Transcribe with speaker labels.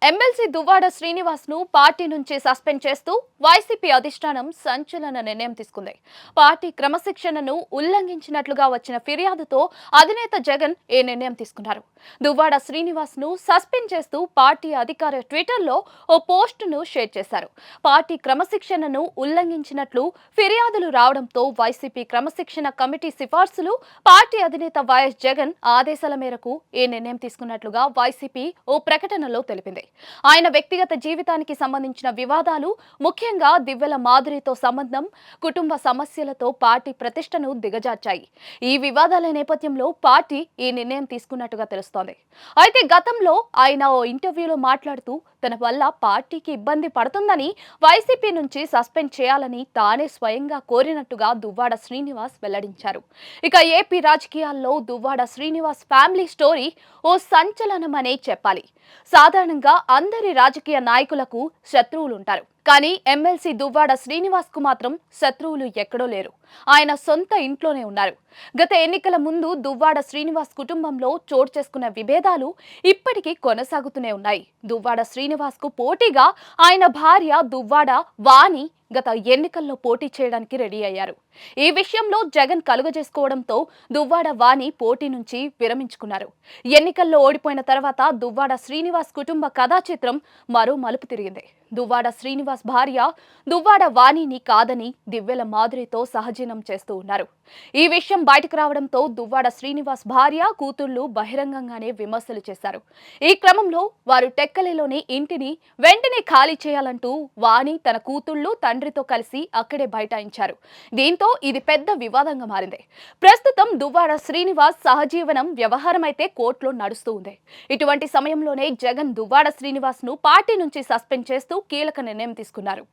Speaker 1: MLC Duvvada Srinivas ను party నుంచి suspend చేస్తూ వైసీపీ అధిష్టానం సంచలన నిర్ణయం తీసుకుంది. పార్టీ క్రమశిక్షణను ఉల్లంఘించినట్లుగా వచ్చిన ఫిర్యాదుతో అధినేత జగన్ ఈ నిర్ణయం తీసుకున్నారు. దువ్వాడ శ్రీనివాస్ ను సస్పెండ్ చేస్తూ పార్టీ అధికార ట్విట్టర్లో ఓ పోస్టును షేర్ చేశారు. పార్టీ క్రమశిక్షణను ఉల్లంఘించినట్లు ఫిర్యాదులు రావడంతో వైసీపీ క్రమశిక్షణ కమిటీ సిఫార్సులు పార్టీ అధినేత వైఎస్ జగన్ ఆదేశాల మేరకు ఈ నిర్ణయం తీసుకున్నట్లుగా వైసీపీ ఓ ప్రకటనలో తెలిపింది. ఆయన వ్యక్తిగత జీవితానికి సంబంధించిన వివాదాలు, ముఖ్యంగా దివ్వెల మాధురితో సంబంధం, కుటుంబ సమస్యలతో పార్టీ ప్రతిష్టను దిగజార్చాయి. ఈ వివాదాల నేపథ్యంలో పార్టీ ఈ నిర్ణయం తీసుకున్నట్టుగా తెలుస్తోంది. అయితే గతంలో ఆయన ఓ ఇంటర్వ్యూలో మాట్లాడుతూ తన వల్ల పార్టీకి ఇబ్బంది పడుతుందని, వైసీపీ నుంచి సస్పెండ్ చేయాలని తానే స్వయంగా కోరినట్టుగా దువ్వాడ శ్రీనివాస్ వెల్లడించారు. ఇక ఏపీ రాజకీయాల్లో దువ్వాడ శ్రీనివాస్ ఫ్యామిలీ స్టోరీ ఓ సంచలనమనే చెప్పాలి. సాధారణంగా అందరి రాజకీయ నాయకులకు శత్రువులుంటారు. కానీ ఎమ్మెల్సీ దువ్వాడ శ్రీనివాస్ కు మాత్రం శత్రువులు ఎక్కడో లేరు. ఆయన సొంత ఇంట్లోనే ఉన్నారు. గత ఎన్నికల ముందు దువ్వాడ శ్రీనివాస్ కుటుంబంలో చోటు చేసుకున్న విభేదాలు ఇప్పటికీ కొనసాగుతూనే ఉన్నాయి. దువ్వాడ శ్రీనివాస్ కు పోటీగా ఆయన భార్య దువ్వాడ వాణి గత ఎన్నికల్లో పోటీ చేయడానికి రెడీ అయ్యారు. ఈ విషయంలో జగన్ కలుగజేసుకోవడంతో దువ్వాడ వాణి పోటీ నుంచి విరమించుకున్నారు. ఎన్నికల్లో ఓడిపోయిన తర్వాత దువ్వాడ శ్రీనివాస్ కుటుంబ కథా చిత్రం మరో మలుపు తిరిగింది. దువ్వాడ శ్రీనివాస్ భార్య దువ్వాడ వాణిని కాదని దివ్వెల మాధురితో సహజీవనం చేస్తూ ఉన్నారు. ఈ విషయం బయటకు రావడంతో దువ్వాడ శ్రీనివాస్ భార్య, కూతుళ్లు బహిరంగంగానే విమర్శలు చేశారు. ఈ క్రమంలో వారు టెక్కలిలోని ఇంటిని వెంటనే ఖాళీ చేయాలంటూ వాణి తన కూతుళ్లు, తండ్రితో కలిసి అక్కడే బైఠాయించారు. దీంతో ఇది పెద్ద వివాదంగా మారింది. ప్రస్తుతం దువ్వాడ శ్రీనివాస్ సహజీవనం వ్యవహారం అయితే కోర్టులో నడుస్తూ ఉంది. ఇటువంటి సమయంలోనే జగన్ దువ్వాడ శ్రీనివాస్ ను పార్టీ నుంచి సస్పెండ్ చేస్తూ కీలక నిర్ణయం తీసుకున్నారు.